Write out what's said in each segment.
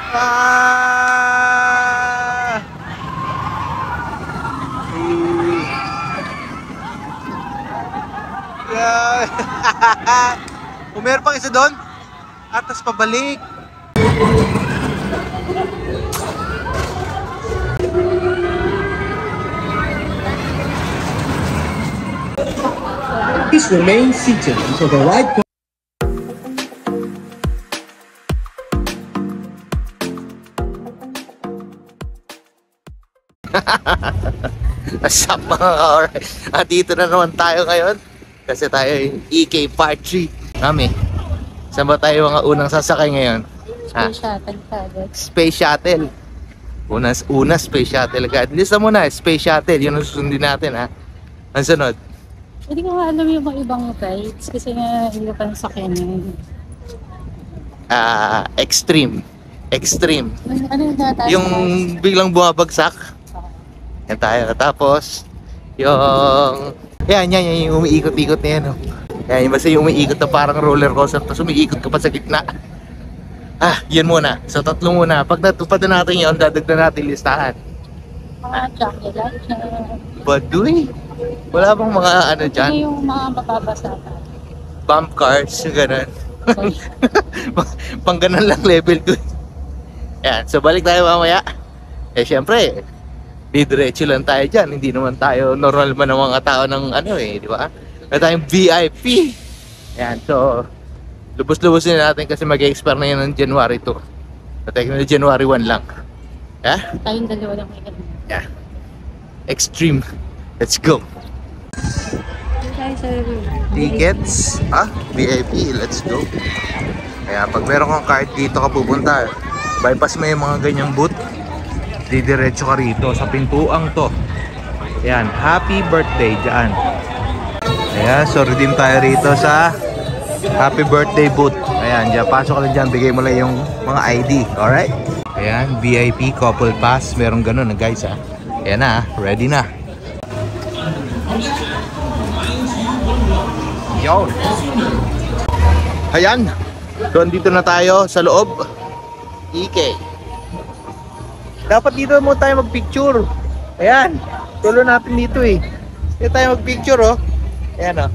Ah! Yeah. Meron pang isa doon? Atas pabalik. Please remain seated until the right point. Asap mga alright. Dito na naman tayo ngayon. Kasi tayo yung EK Part 3. Mami, saan ba tayo mga unang sasakay ngayon? Space Shuttle agad. Space Shuttle. Una Space Shuttle agad. Lista mo na, Space Shuttle. Yun ang susundin natin ha. Ang sunod? Hindi ko alam yung mga ibang rides kasi nga hindi ko pa nasakyan yun. Extreme. Ano yung natataas? Yung biglang bumabagsak. Yan tayo. Tapos, yung... Yan, yung umiikot-ikot na yan. Oh. Yan, basta yung umiikot na parang roller coaster. Tapos umiikot ka pa sa gitna. Yun muna. So, tatlo muna. Pag natupad na natin yun, dadagdan natin listahan. Mga chocolate dyan. Baduy? Wala bang mga ano dyan? Ano yung mga mababasa pa? Bump cars, gano'n. Pang ganun lang level ko. Yan, so balik tayo mamaya. Syempre, didiretso lang tayo dyan. Hindi naman tayo normal man ng mga tao ng ano di ba? May tayong VIP. Yan, so lubos-lubosin natin kasi mag-expire na yan ng January 2. Natin na January 1 lang. Tayong dalawa lang may ganun. Yeah. Extreme. Let's go. Tickets? VIP. Let's go. Kaya pag meron kang card dito ka pupunta, bypass mo yung mga ganyang booth, didiretso ka rito sa pintuang to. Ayan, happy birthday dyan. Ayan, so redeem tayo rito sa happy birthday booth. Ayan, dyan, pasok ka lang dyan, bigay mo lang yung mga ID. Alright? Ayan, VIP couple pass. Meron ganun guys Ayan na, ready na. Yon. Ayan. So, andito na tayo sa loob. EK. Dapat dito mo tayo magpicture. Ayan. Tulo natin dito Dito tayo magpicture Ayan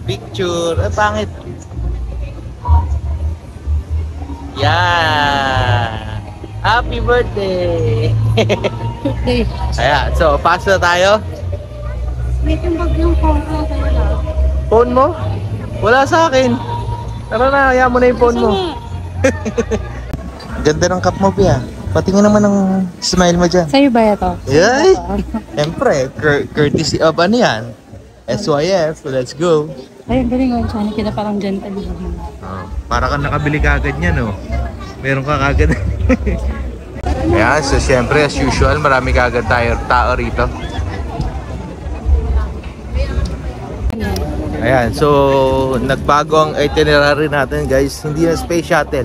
picture. Pangit. Yan. Happy birthday. Ayan. So, pass na tayo. May yung yung phone ko tayo. Phone mo? Wala sa akin. Tara na, kaya mo na yung phone mo. Ganda ng cup mo, Pia. Patingin naman ng smile mo dyan. Sa'yo ba ito? Yay! Siyempre, courtesy of ano yan? SYF, let's go. Ay, ang galing yun. Sana kita parang gentle. Para ka nakabili kagad niya, no? Meron ka kagad. Ayan, so siyempre, as usual, marami kagad tayo tao rito. Ayan, so nagbago ang itinerary natin guys. Hindi na Space Shuttle.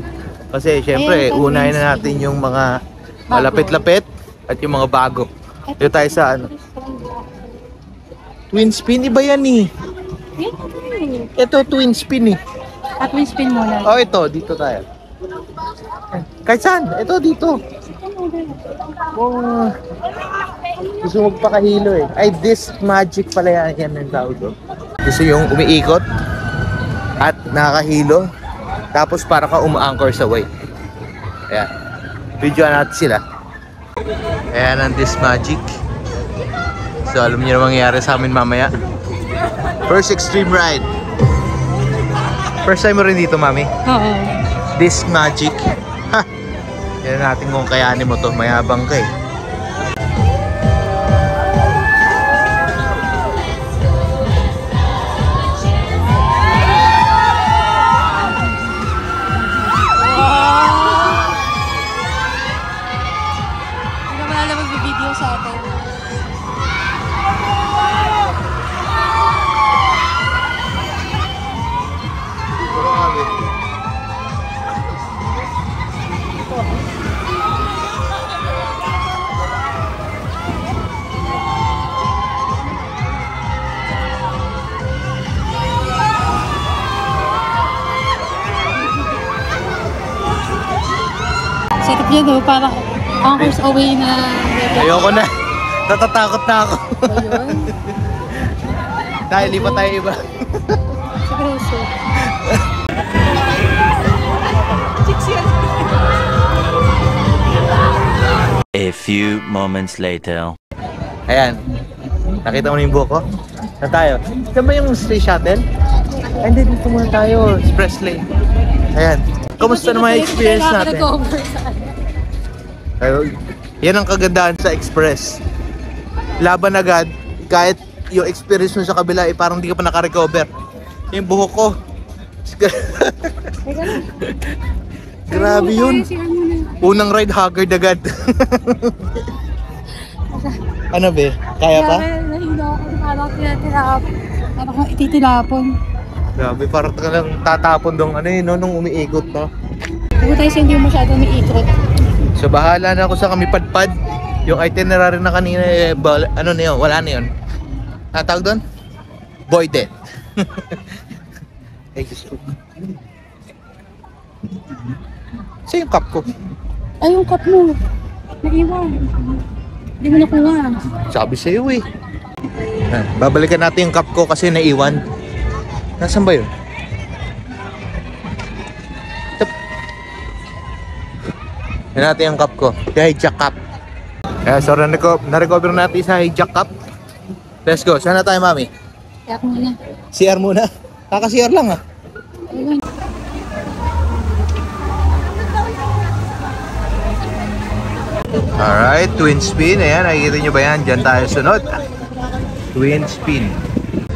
Kasi syempre, unahin na natin yung mga malapit-lapit at yung mga bago. Dito tayo sa Twin Spin, iba yan Ito Twin Spin Twin Spin muna. ito, dito tayo. Kahit saan? Ito, dito. Gusto magpakahilo Ay, this magic pala yan ang tawag doon. Gusto yung umiikot at nakakahilo tapos para ka uma-anchor sa way. Ayan. Videoan natin sila. Ayan ang this magic. So alam niyo na mangyayari sa amin mamaya. First extreme ride. First time mo rin dito, mami? Oo. This magic. Yan natin kung kayanin mo to. Mayabang ka Video sa atin. At yun o, parang anchors away na level. Ayoko na. Natatakot na ako. Ayun. Dahil lipat tayo iba. Seryoso. A few moments later. Ayan. Nakita mo na yung buhok ko? Na tayo. Saan ba yung space shuttle? Ay, hindi. Dito muna tayo. Express lane. Ayan. Kamusta naman yung experience natin? Yan ang kagandahan sa express. Laban agad. Kahit yung experience mo sa kabila, eh, parang di ka pa nakarecover. Yung buhok ko. Grabe yun. Unang ride, haggard agad. Ano be? Kaya pa? Nahilo ako. Parang tinatirapon. Parang kung ititinapon. Grabe, parang ka lang tatapon dong ano yun, no, nung umiikot pa. Huwag tayo sa hindi masyado umiikot. So bahala na ako sa kami padpad. Yung itinerary na kanina, eh, ano na yun, wala na yun. Natawag doon? Voided. Ay, gusto ko. Saan yung cup ko? Ay, yung cup mo. Naiwan. Hindi mo nakuha. Sabi sa'yo eh. Babalikan natin yung cup ko kasi naiwan. Nasaan ba yun? Yan natin yung cup ko. Yung hijack cup. So na-recover natin sa hijack cup. Let's go. Saan na tayo, mami? Kaya ako muna. CR muna. Kaka-CR lang ah. Ayun. Alright, twin spin. Ayan, nakikita nyo ba yan? Diyan tayo sunod. Twin spin.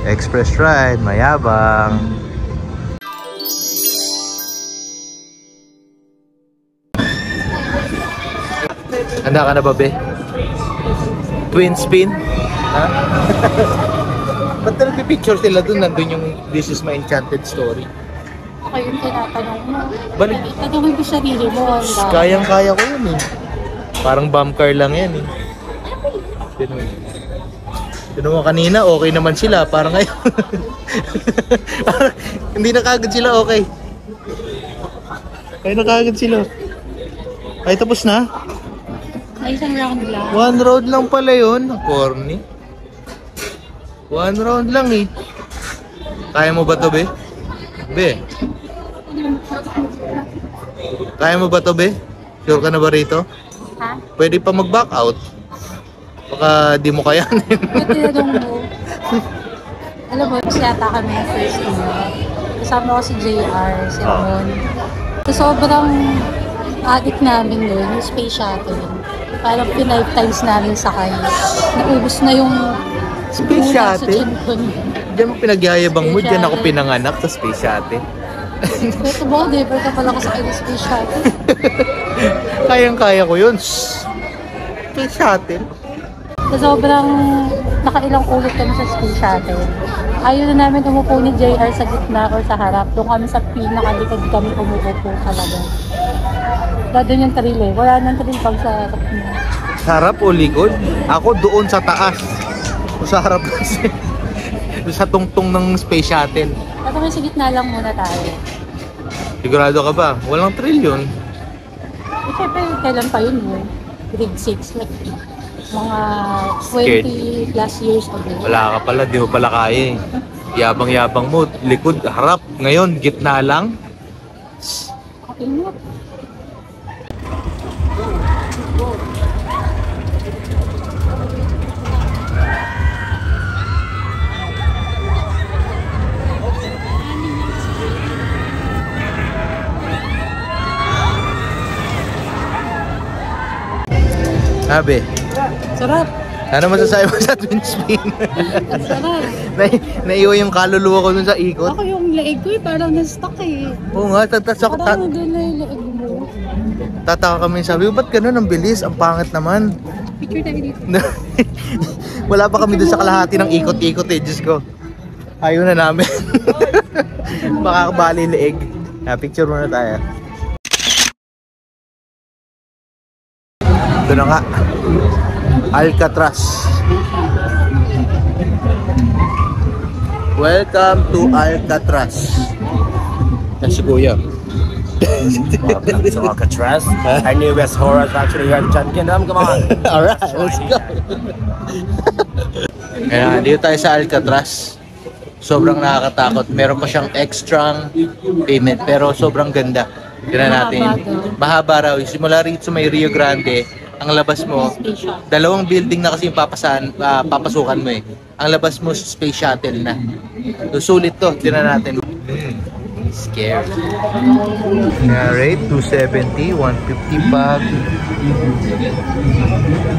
Express ride, mayabang. Handa ka na ba, be? Twin spin? Ha? Ba't na nagpipicture sila dun? Nandun yung This is my enchanted story. Ako yung tinatanong mo. Balik. Tanongin ko sarili mo. Kayang-kaya ko yun eh. Parang bump car lang yan eh. Tinan mo kanina, okay naman sila. Parang ngayon. Parang hindi na kagad sila okay. Ay na kagad sila. Ay tapos na? Ay, isang round lang. One round lang pala yun. Corny. One round lang eh. Kaya mo ba to, be? Be? Kaya mo ba to, be? Sure ka na ba rito? Ha? Pwede pa mag-back out. Baka di mo kayanin. Ba't tinanong mo? Alam mo, yata kami yung first time. Kasama ko si JR, si Ramon. So, sobrang addict namin doon, yung space shuttle. Parang 5 times namin sakay. Naubos na yung Space sa shuttle? chin ko. Diyan mo pinagyayabang mo, Space diyan ako shuttle. pinanganak sa space shuttle. Ito mo, never ka pala kasakay ng space shuttle. Kayang-kaya ko yun. Space shuttle. So, sobrang nakailang ulit kami sa space shuttle. Ayaw na namin umupo ni JR sa gitna or sa harap. Doon kami sa pinakalikod kami umuupo talaga. Doon yung thrill eh. Wala nang thrill pag sa harap mo. Sarap o likod? Ako doon sa taas. O sa harap kasi. Doon sa tungtong ng space shuttle. At kami sa gitna lang muna tayo. Sigurado ka ba? Walang thrill yun. Eh, syempre, kailan pa yun mo? Grade 6, like mga 20 plus years ago. Wala ka pala, di mo pala kaya eh. Yabang-yabang mo, likod, harap. Ngayon, gitna lang. Okay mo. Sabi, Sarap. ano masasabi mo sa twin spin? Sarap. Naiwan yung kaluluwa ko dun sa ikot. Ako yung leeg ko eh, parang na-stuck eh. Oo nga, Parang doon na yung leeg mo. tataka kami, sabi ko, ba't ganun ang bilis? Ang pangit naman. Picture tayo dito. Wala pa kami dun sa kalahati ng ikot-ikot eh, Diyos ko. Ayaw na namin. Makakabali leeg. Picture muna tayo. Ito na nga. Alcatraz. Welcome to Alcatraz. Yan si Kuya. Welcome to Alcatraz. Our newest horror attraction here at Enchanted Kingdom. Come on. Alright, let's go. Kaya dito tayo sa Alcatraz. Sobrang nakakatakot. Meron pa siyang extra payment pero sobrang ganda. Tignan natin. Mahaba raw. Simula rito sa may Rio Grande, ang labas mo, dalawang building na kasi yung papasukan mo eh. Ang labas mo space shuttle na. So, sulit to. Tignan natin. Scared. Rate 270, 150 bag.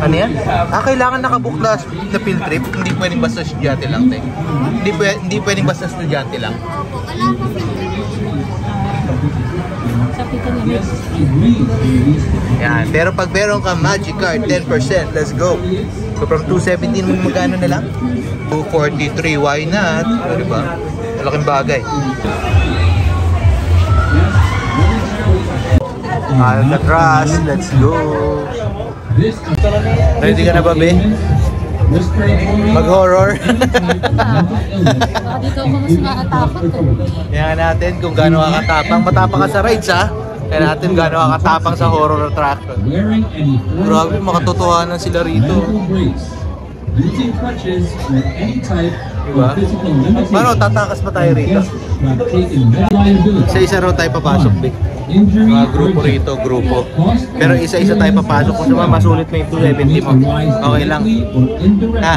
Ano yan? Kailangan nakabook na field trip. Hindi pwedeng basta estudyante lang tayo. Hindi pwedeng basta estudyante lang. Yan. Pero pag meron ka Magic Card, 10%. Let's go. So from 217 mo magkano na lang? 243. Why not? O, diba? Malaking bagay. Alcatraz, let's go. Ready ka na ba, be? Mag-horror? Dito ako mas makatakot. Kaya natin kung gaano kakatapang. Matapang ka sa rides, ha? Kaya natin gaano kakatapang sa horror attraction. Grabe, makatotohanan sila rito. Diba? Paano, tatakas pa tayo rito? Isa-isa raw tayo papasok, be. Mga grupo rito, grupo. Pero isa-isa tayo papasok. Kung naman masulit mo yung 270 mo, okay lang. Ha?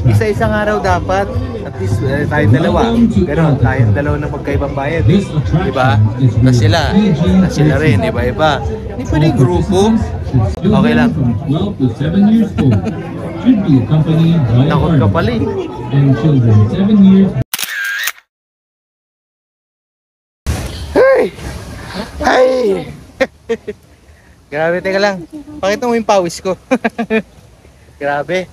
Isa-isa nga raw dapat. At least tayong dalawa. Pero tayong dalawa na magkaibang bayad. Diba? Na sila rin, iba-iba. Hindi pwede grupo. Okay lang. Takot ka pala eh. Hey! Grabe, teka lang. Pakita mo yung pawis ko. Grabe.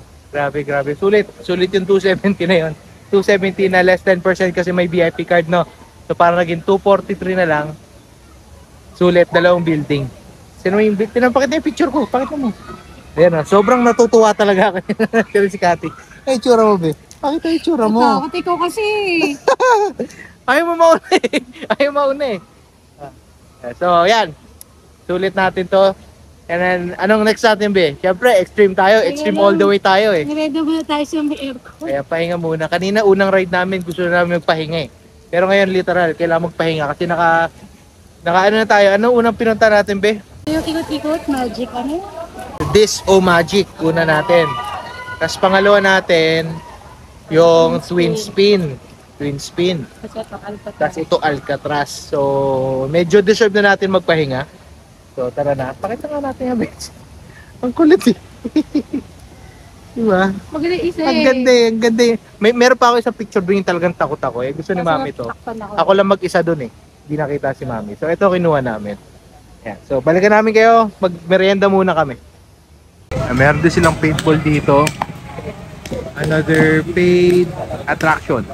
Sulit yung 270 na yun. 270 na less 10% kasi may VIP card, no? So parang naging 243 na lang. Sulit, dalawang building. Sino yung pakita yung picture ko. Pakita mo. Ayan na, sobrang natutuwa talaga ako. Pero si Cathy. Ay, tsura mo, be. Pakita yung tsura mo. Takot ikaw kasi. Ayaw mo mauna eh. So, yan. Sulit natin to. And then, anong next natin, be? Siyempre, extreme tayo. Extreme all the way tayo eh. Niredo muna tayo sa may aircon. Kaya pahinga muna. Kanina, unang ride namin, gusto namin magpahinga eh. Pero ngayon, literal, kailangan magpahinga. Kasi naka ano na tayo. Anong unang pinunta natin, be? Yung ikot-ikot, magic, ano? This O Magic, una natin. Tapos pangalawa natin, yung Twin Spin. Tapos ito Alcatraz. So, medyo deserve na natin magpahinga. So, tara na. Pakita nga natin yung bitch. Ang kulit eh. Diba? Maganda isa Ang ganda eh. Meron pa ako isang picture doon yung talagang takot ako eh. Gusto ni Mami to. Ako lang mag-isa doon eh. Hindi nakita si Mami. So, ito kinuha namin. Yan. So, balikan namin kayo. Mag-merienda muna kami. Meron din silang paintball dito. Another paid attraction.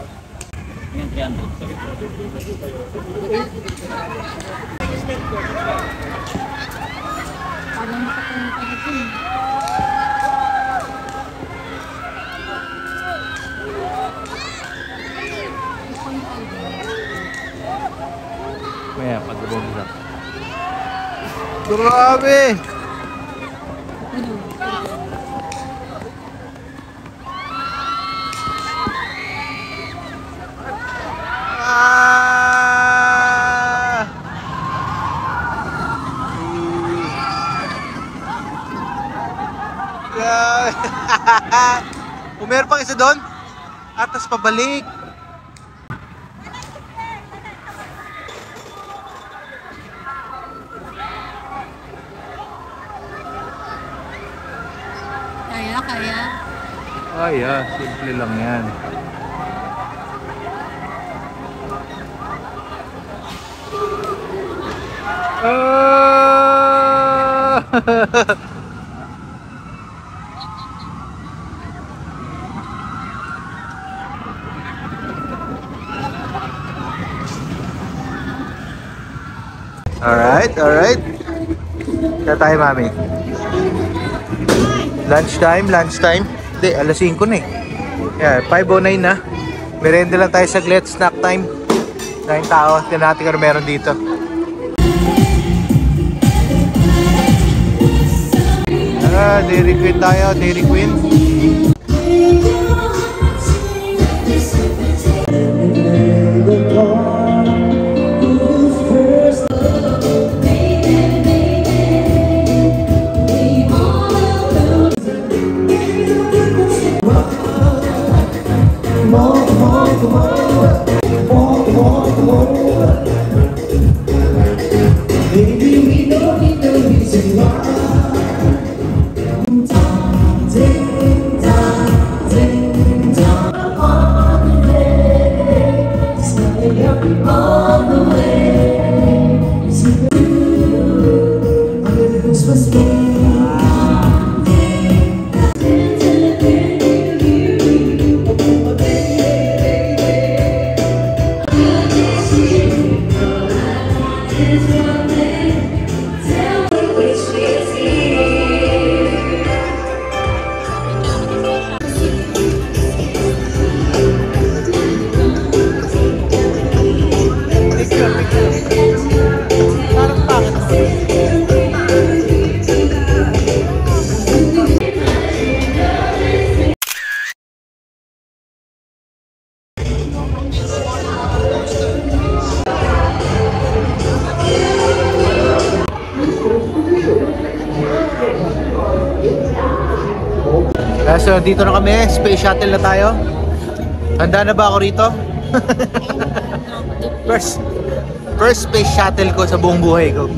Maya, pag-ubong lang. Grabe! Meron pang isa doon? Atas pabalik. Kaya, simple lang yan. Alright. Kaya tayo, Mami. Lunchtime. Hindi, alas 5 na eh. Yeah, 5:09 na. Merenda lang tayo saglit, snack time. Daming tao. Tignan natin kung meron dito. Dairy Queen tayo. Dairy Queen. So dito na kami, space shuttle na tayo. Handa na ba ako rito? First space shuttle ko sa buong buhay ko.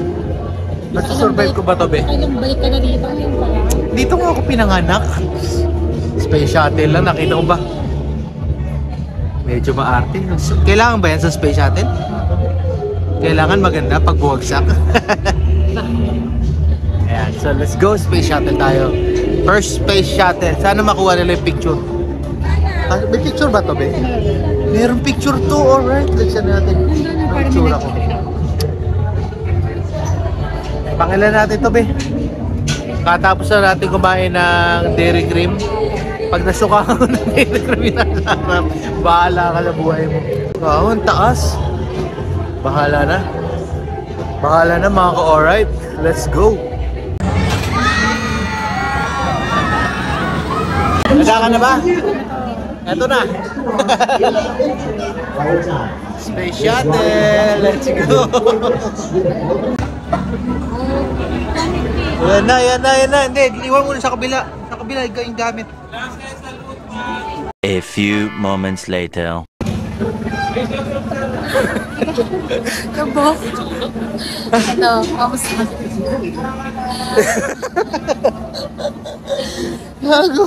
Nasa-survive ko ba to, be? Ilang balik ka na dito ngayon pala. Dito nga ako pinanganak. Space shuttle lang, nakita ko ba? Medyo maarte. Kailangan ba yan sa space shuttle? Kailangan maganda pag buwagsak. Ayan, so let's go, space shuttle tayo. First space shuttle. Sana makuha nila yung picture. Ah, may picture ba to, be? Meron picture to, alright. Let's see natin. May picture ako. Pakilan natin to, be. Katapos na natin kumain ng dairy cream. Pag nasuka ako ng dairy cream na sarap, bahala ka na buhay mo. Wow, ang taas. Bahala na. Bahala na mga ka-alright. Let's go. Handa ka na ba? Eto na. Space shuttle. Let's go. Yan na. Hindi, iwan mo na sa kabila. Sa kabila, ikaw yung gamit. A few moments later. Kabo. Ano, kamusta? Gago.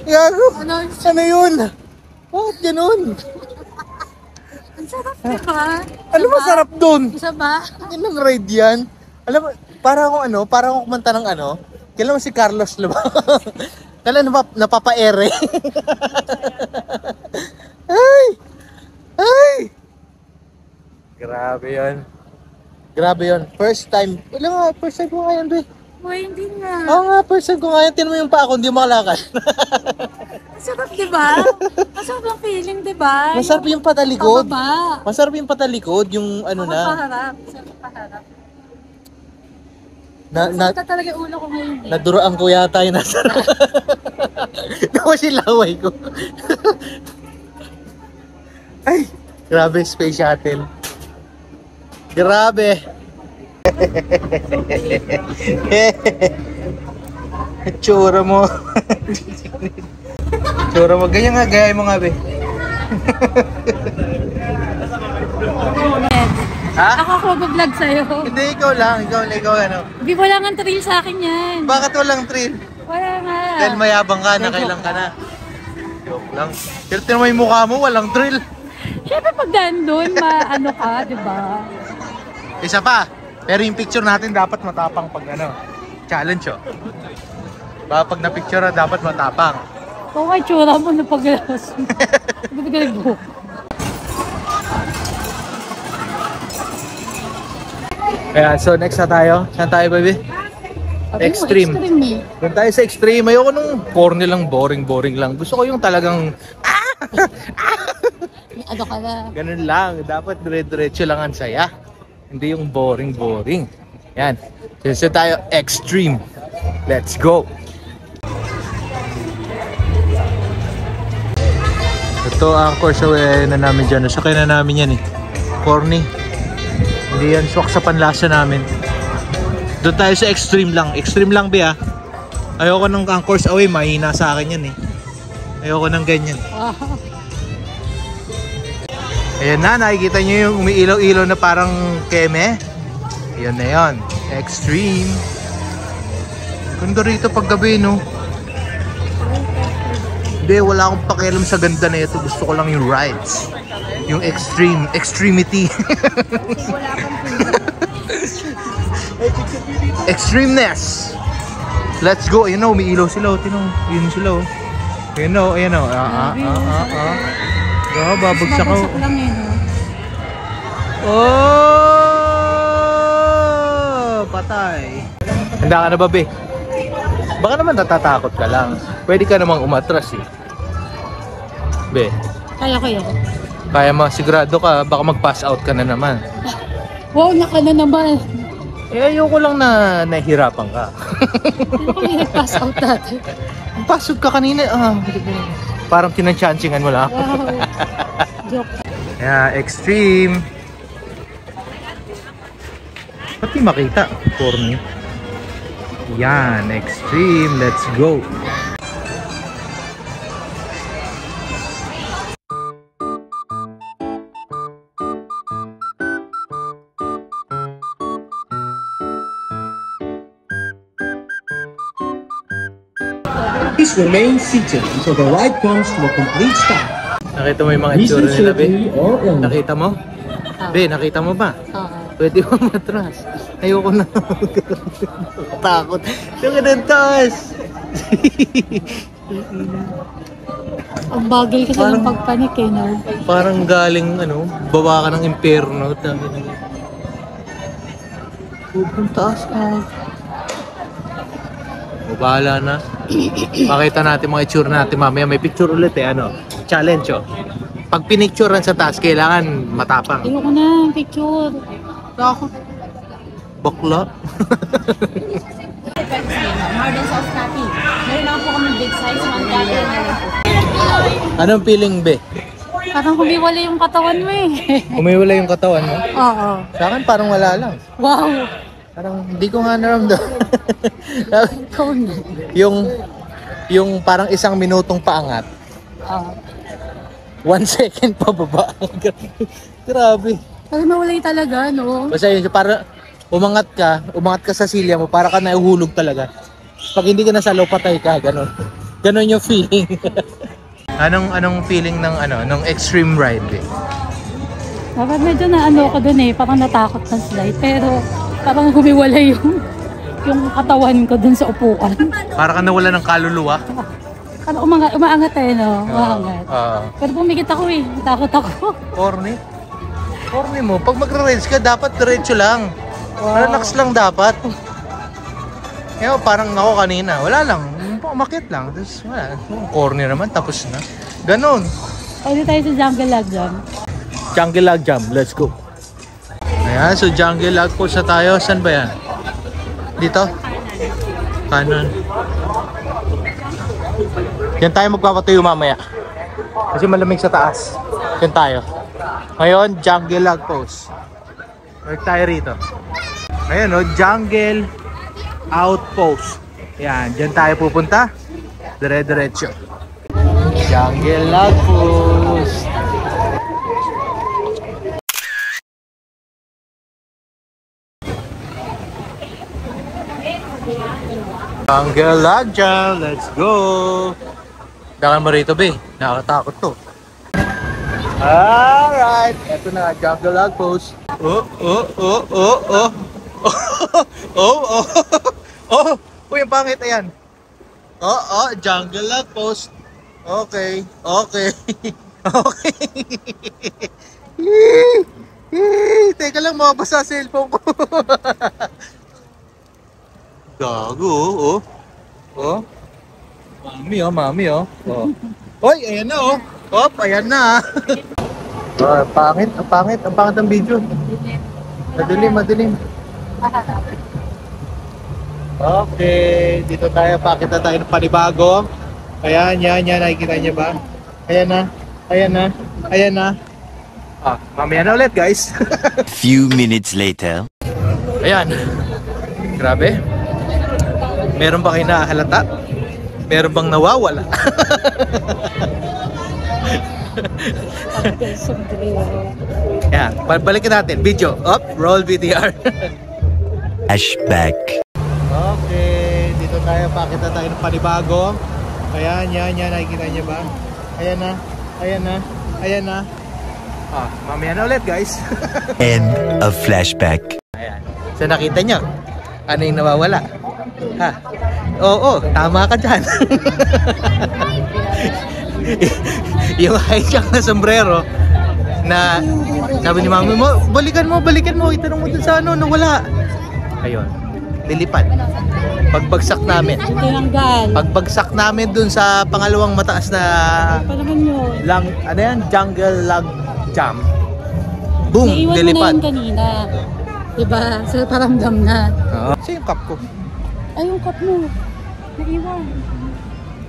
Ano yun? Bakit ganun? Ang sarap, diba? Ano masarap dun? Isa ba? Yan ang ride yan. Alam mo, para akong kumanta ng ano, kailan mo si Carlos, diba? Kailan napapaere. Ay! Grabe yun. First time. Alam mo, first time ko ngayon, be. Uy, hindi nga. Oo nga, first time ko ngayon. Tinan mo yung pa ako, hindi mo makalakad. Ang sarap, diba? Masarap ang feeling, diba? Masarap yung patalikod. Pababa. Masarap yung patalikod, yung ano Ako na. paharap. Masarap paharap. Na Talaga ulo ko ngayon. naduraan ko yata yung nasa. Tapos yung laway ko. Ay, grabe, space shuttle. Grabe. Tsura mo. Tsura mo. Ganyan nga, gaya mo nga, be. Ha? Ako mag-vlog sa'yo. Hindi, ikaw lang. Ikaw ano. Hindi, wala nga thrill sa akin yan. Bakit walang thrill? Wala nga. Dahil mayabang ka na, kailang ka na. Joke lang. Pero tinan mo yung mukha mo, walang thrill. Siyempre pag nandun, ano ka, diba? Isa pa. Pero yung picture natin dapat matapang pag ano. Challenge, oh. Pag na-picture na, dapat matapang. Kung kay tsura mo na pag-alas mo. Hindi ka nag-book. Kaya, so next na tayo. Saan tayo, baby? Extreme. Extreme eh. Doon tayo sa extreme. Ayoko nung corny lang, boring lang. Gusto ko yung talagang Ano ka na? Ganun lang. Dapat dire-diretso lang ang saya. Hindi yung boring. Yan. Kasi tayo extreme. Let's go! Ito ang course away na namin dyan. Sakay na namin yan eh. Corny. Hindi yan swak sa panlasa namin. Doon tayo sa extreme lang. Extreme lang, Bea. Ayoko ng ang course away. Mahina sa akin yan eh. Ayoko ng ganyan. Ayan na, nakikita nyo yung umiilaw-ilaw na parang keme. Ayan na yun. Extreme. Ganda rito pag gabi, no? Hindi, wala akong pakialam sa ganda na ito. Gusto ko lang yung rides. Yung extremity. Extremeness. Let's go. Ayan o, umiilaw sila. Yun sila o. Ayan o. Babagsak ako. Babagsak lang yun. Oh! Patay. Handa ka na ba, be? Baka naman natatakot ka lang. Pwede ka namang umatras eh. Be, Kaya ko yun. kaya mo, sigurado ka, baka mag-pass out ka na naman. Wow, naka na naman. Eh, ayoko lang na nahihirapan ka. Ano kung i-pass out natin? Pass out ka kanina. Parang kinanchancingan mo lang. Wow. Joke. Yeah, extreme. Ba't di makita? Corny. Yan, extreme. Let's go. Please remain seated until the ride comes to a complete stop. Nakita mo yung mga Please itsura do nila, Be? safely or illness. Nakita mo? Be, nakita mo ba? Oo. Pwede mo matras. Ayoko na. Takot. Yung ganun taas. Ang bagal kasi ng pagpanik eh, no? Parang galing, bawa ka ng impyerno. Ang taas ka. O, bahala na. Makita natin mga itsura natin mamaya. May picture ulit eh, challenge Pag pinicturean sa taas, kailangan matapang. Ayoko na, picture. Takot. Bakla. Marble sauce natin. Meron lang po kami big size, 1 gallon na lang po. Anong feeling, Be? Parang humiwala yung katawan mo eh. Umiwala yung katawan mo? Oo. Sa akin parang wala lang. Wow. Parang hindi ko nga naramdaman. Ikaw na. yung parang 1 minutong paangat, Oo. 1 second pa baba. Grabe. Parang nawalay talaga, no? Basta yun, para umangat ka sa silya mo, para ka nahuhulog talaga. Pag hindi ka nasa low, patay ka, ganun. Ganun yung feeling. anong feeling ng extreme ride eh? Dapat medyo na ako dun eh, parang natakot ng slide. Pero parang humiwala yung katawan ko dun sa upuan. Para ka nawala ng kaluluwa. Parang umaangat eh, no? Umaangat. Pero pumikit ako eh, natakot ako. Corny mo. Pag magra-rides ka, dapat diretso lang. Relax lang dapat. Parang ako kanina, wala lang. Umakit lang. Tapos wala. Corny naman, tapos na. Ganon. Pwede tayo sa jungle log jam. Jungle Log Jam, let's go. Ayan, so Jungle Log po sa tayo. Saan ba yan? Dito? Kanan. Yan tayo magpapatuyo mamaya. Kasi malamig sa taas. Yan tayo. Ngayon, Jungle Log Post. Work tayo rito. Ayan o, Jungle Outpost. Yan, dyan tayo pupunta. Dire-diretso. Jungle Log Post. Jungle Log Jam, let's go! Dakan mo rito, be. Nakakatakot to. Alright! Ito na, Jungle Log Post. Oh! Uy, ang pangit, ayan. Jungle Log Post. Okay. Teka lang, mabasa sa cellphone ko. Gago, oh. Mami, oh. Oy, ayan na, oh. Ayan na. Pangit, ang pangit ang video. Madilim. Okay, dito tayo, pakita tayo ng panibago. Ayan, yan, nakikita niyo ba? Ayan na. Mamaya na ulit, guys. Few minutes later. Ayan. Grabe. Meron ba kayo nahalata? Meron bang nawawala? Ayan, balikin natin. Video. Up, roll VTR. Flashback. Okay, dito tayo, pakita tayo ng panibago. Ayan, nakikita niyo ba? Ayan na. Mamaya na ulit, guys. End of flashback. Ayan. So nakita niyo, ano yung nawawala? Ha? Oo, tama ka dyan. Yung hijack na sombrero na sabi ni mami mo, balikan mo, itanong mo dun sa ano, nawala. Ayun, lilipad. Pagbagsak namin. Pagbagsak namin dun sa pangalawang mataas na jungle log jam. Boom, naiwan lilipad. mo na yun kanina. Diba? So paramdam na. Oo. Kasi yung cup ko. Ay, yung cup mo. Naiwan.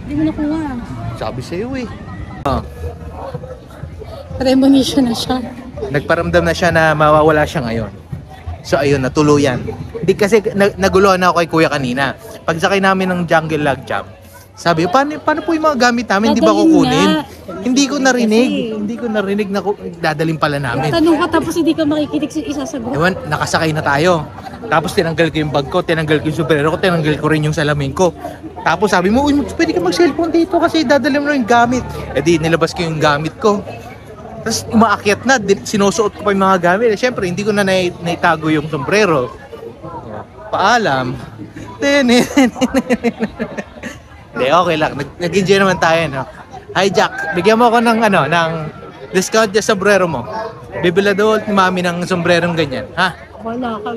Hindi mo nakuha. Sabi sa'yo eh. Premonition na siya. Nagparamdam na siya na mawawala siya ngayon. So ayun, natuluyan. Hindi kasi naguluhan na ako kay kuya kanina. Pagsakay namin ng jungle log jam, sabi, paano po yung mga gamit namin? Hindi ba kukunin? Hindi ko narinig na dadalhin pala namin. Tanong ka tapos hindi ka makikinig, isasagot. Ewan, nakasakay na tayo. Tapos tinanggal ko yung bag ko, tinanggal ko yung sombrero ko, tinanggal ko rin yung salamin ko. Tapos sabi mo, uy, pwede ka mag-cellphone dito kasi dadalhin mo yung gamit. E di, nilabas ko yung gamit ko. Tapos umaakyat na, sinusuot ko pa yung mga gamit. Eh, syempre, hindi ko na naitago yung sombrero. Paalam. Hindi, okay lang. Nag-enjoy naman tayo, no? Hi, Jack. Bigyan mo ako ng discount sa sombrero mo. Bibila daw ni mami ng sombrerong ganyan. Ha? Wala ka.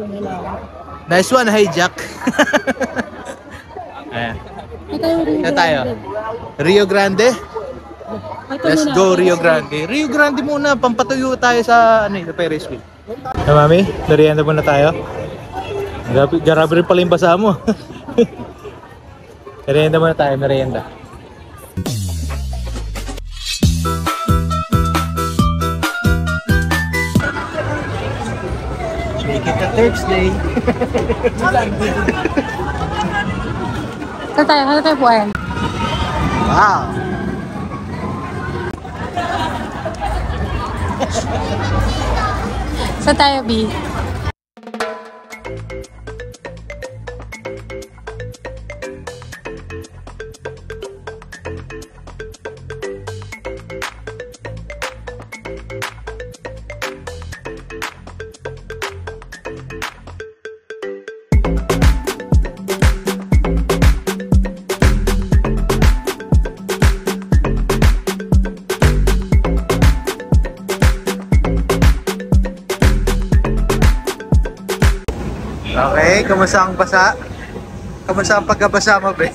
Nice one, hi, Jack. Ayan. Na tayo. Rio Grande. Let's go, Rio Grande. Rio Grande muna. Pampatuyo tayo sa Ferris wheel. Hey, mami, merienda muna tayo. Grabe rin pala yung basa mo. Merienda muna tayo, merienda. Make it a Thursday. Ano tayo buwan? Wow! Saan tayo, B? Okay, kamusta ang basa? Kamusta ang pagkabasa mo, be?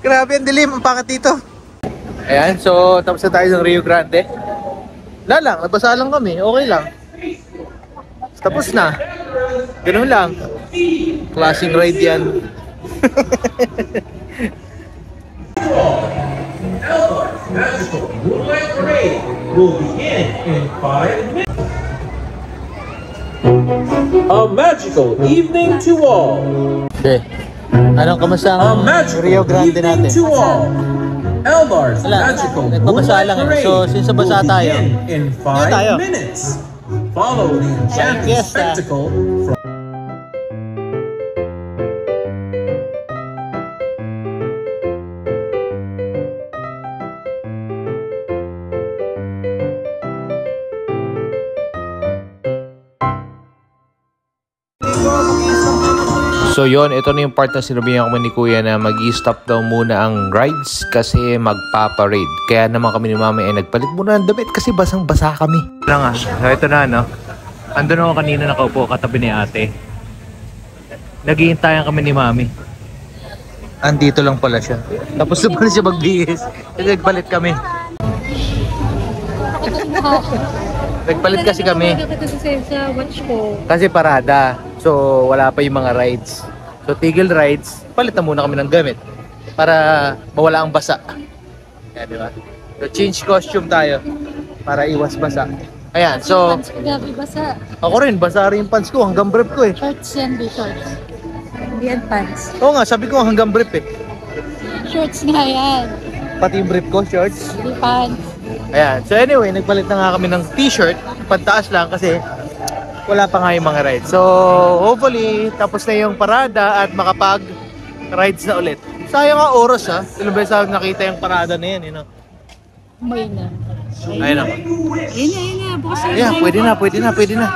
Grabe, ang dilim, ang pangat dito. Ayan, so tapos na tayo ng Rio Grande. Wala lang, nabasa lang kami, okay lang. Tapos na. Ganun lang. Klaseng ride yan. Will begin in 5 minutes. A magical evening to all. Okay. Anong kamusta ang Rio Grande natin? To all. Elbar's Wala, magical nagpabasa moonlight lang eh. parade So, since nabasa will tayo, begin in tayo. 5 minutes. Follow the enchanting Fiesta. spectacle from So yon, ito na yung part na sinabihan ko ni Kuya na mag-i-stop daw muna ang rides kasi magpaparade. Kaya naman kami ni Mami ay nagpalit muna ng damit kasi basang-basa kami. Lang nga, so ito na no. Andun ako kanina nakaupo katabi ni ate. Naghihintayan kami ni Mami. Andito lang pala siya. Tapos na pala siya magbihis. Nagpalit kami. Nagpalit kasi kami. Sa watch ko. Kasi parada. So, wala pa yung mga rides. So, tigil rides, palit na muna kami ng gamit. Para mawala ang basa. Yan, di ba? So, change costume tayo. Para iwas basa. Ayan, so... Pants ko gabi basa. Ako rin, basa rin yung pants ko. Hanggang brief ko eh. Shorts yan, be shorts. Hindi yan pants. Oo nga, sabi ko hanggang brief eh. Shorts nga yan. Pati yung brief ko, shorts. Hindi pants. Ayan, so anyway, nagpalit na nga kami ng t-shirt. Pantaas lang kasi wala pa nga yung mga rides. So, hopefully, tapos na yung parada at makapag-rides na ulit. Sayang nga oras ha. Ilang beses ako nakita yung parada na yan, you know? May na. Ayun ako. Ayun na. Bukas na. Ayan, pwede na.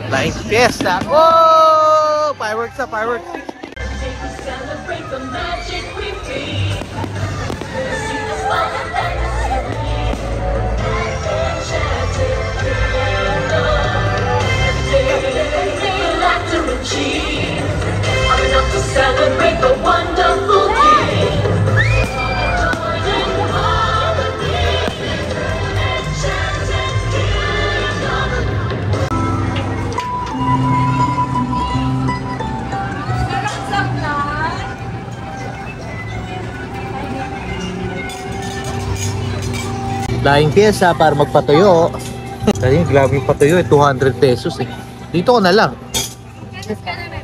Flying fiesta. Oh! Fireworks na, fireworks. To celebrate the wonderful day. Flying fiesta para magpatuyo. Kasi grabe yung patuyo eh, 200 pesos eh. Dito ko na lang.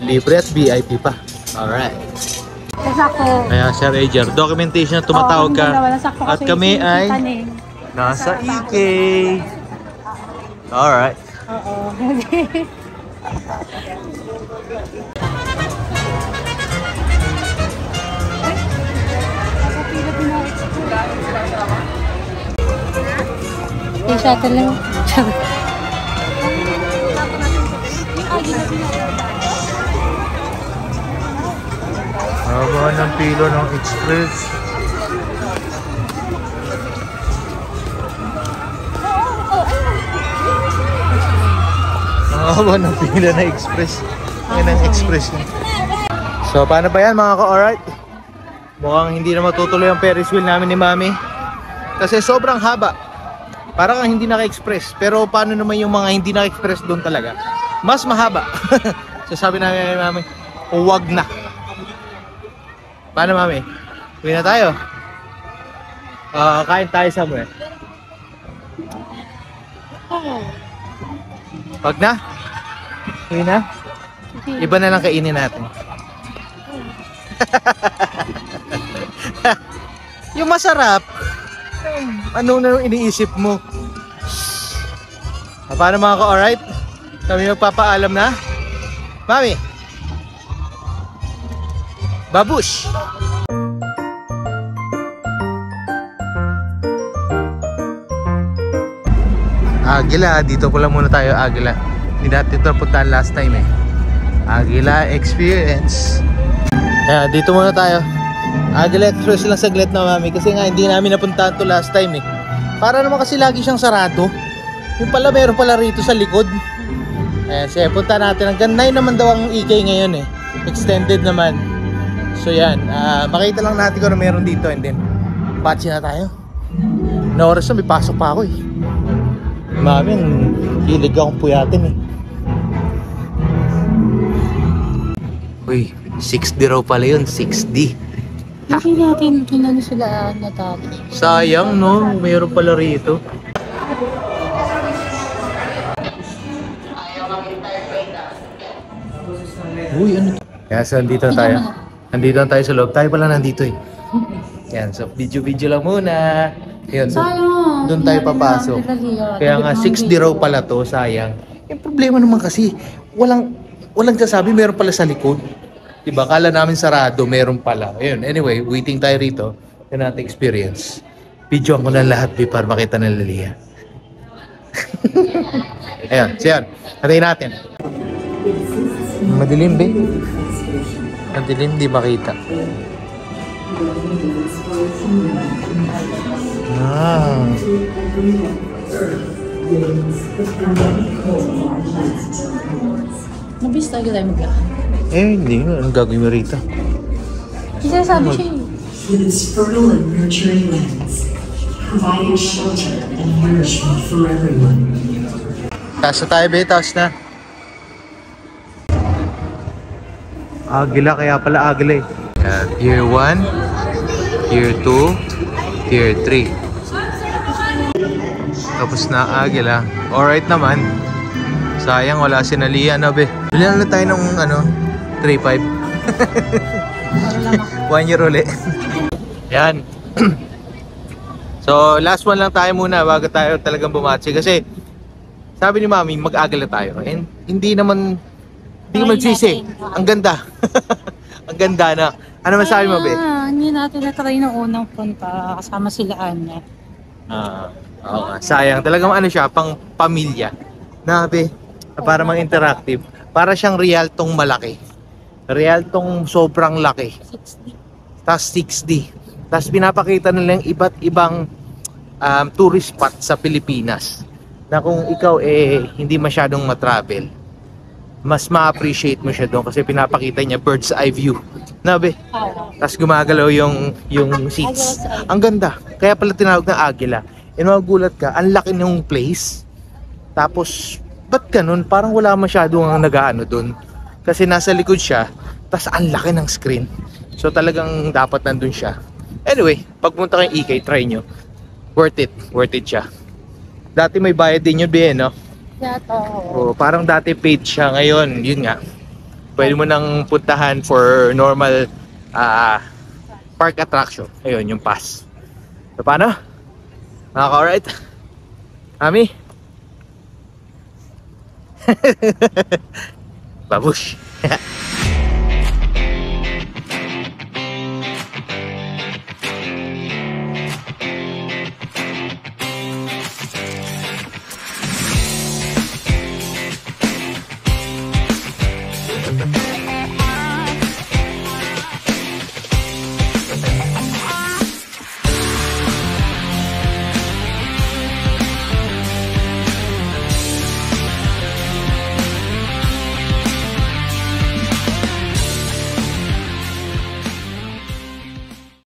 Libre at VIP pa. Alright. Sakto. Kaya Sir Ager, documentation na tumatawag ka. At kami ay nasa EK. Alright. Oo. Yung shuttle lang. Haba ng pilo ng express. Haba ng pilo ng express. Ngayon ang express yun. So paano ba yan mga ka-alright? Mukhang hindi na matutuloy ang Ferris wheel namin ni Mami. Kasi sobrang haba. Parang hindi naka-express. Pero paano naman yung mga hindi naka-express doon talaga? Mas mahaba. So sabi namin ni Mami, huwag na. Paano Mami? Uwi na tayo. Kain tayo somewhere. Wag na? Uwi na? Iba na lang kainin natin. Yung masarap, ano na yung iniisip mo? Paano mga ka-alright? Kami magpapaalam na. Mami! Babush! Agila, dito po lang muna tayo, Agila. Hindi natin ito napuntahan last time eh. Agila Experience. Kaya dito muna tayo. Agila Express lang saglit na Mami. Kasi nga hindi namin napuntahan to last time eh. Para naman kasi lagi siyang sarado. Yung pala meron pala rito sa likod. Sige, punta natin. Hanggang 9 naman daw ang EK ngayon eh. Extended naman. So yan, makita lang natin kung ano meron dito. And then, patsi na tayo. Na oras na, may pasok pa ako eh. Mami, hilig akong puyatin eh. Uy, 6D raw pala yun, 6D. Hindi natin kinano sila natapos. Sayang no, mayroon pala rito. Uy, ano to? Kaya so, nandito na tayo. Nandito na tayo sa loob. Tayo pala nandito eh. Yan, so video lang muna. Yan, doon tayo papasok. Kaya nga 6D raw pala to, sayang. Yung problema naman kasi, walang sasabi, meron pala sa likod. Diba, kala namin sarado, meron pala. Ayun, anyway, waiting tayo rito. Yan natin experience. Videoan ko na lahat, para makita ng Lilia. Ayun, siyan. Hatayin natin. Madilim, be. Madilim, di makita. Mabis tayo maglaan. Hindi. Anong gagawin mo rito? Kasi sabi siya eh. With its fertile and nurturing lands, providing shelter and nourishment for everyone. Taas na tayo, be. Taas na. Agila, kaya pala agila eh. Tier 1, Tier 2, Tier 3. Tapos na agila. Alright naman. Sayang, wala si Nalia, no, be? Bilhan na tayo ng, 3.5. 1 year ulit. Yan. So, last one lang tayo muna bago tayo talagang bumatsi. Kasi, sabi ni Mami, mag-agala tayo. And hindi naman sisi. Ang ganda. Ang ganda na. Ano masabi mo, be? Hindi natin na-try ng unang punta kasama sila Anya. Oo nga. Sayang. Talagang ano siya, pang pamilya. Na, be, para mang interactive. Para siyang Rialtong malaki. Rialtong sobrang laki. 60. Tapos 6D. Tapos pinapakita nila yung iba't ibang tourist spot sa Pilipinas. Na kung ikaw hindi masyadong matravel, mas ma-appreciate mo siya doon kasi pinapakita niya bird's eye view. Nabe. Tapos gumagalaw yung seats. Ang ganda. Kaya pala tinawag na Agila. And magugulat ka, ang laki ng place. Tapos, ba't ganun? Parang wala masyadong nag-aano doon. Kasi nasa likod siya, tapos ang laki ng screen. So talagang dapat nandun siya. Anyway, pagpunta kayong EK, try nyo. Worth it. Worth it siya. Dati may bayad din yun, no? Oh, parang dati paid siya. Ngayon, yun nga. Pwede mo nang puntahan for normal park attraction. Ayun, yung pass. So, paano? Nakaka-alright? Ami? Babush.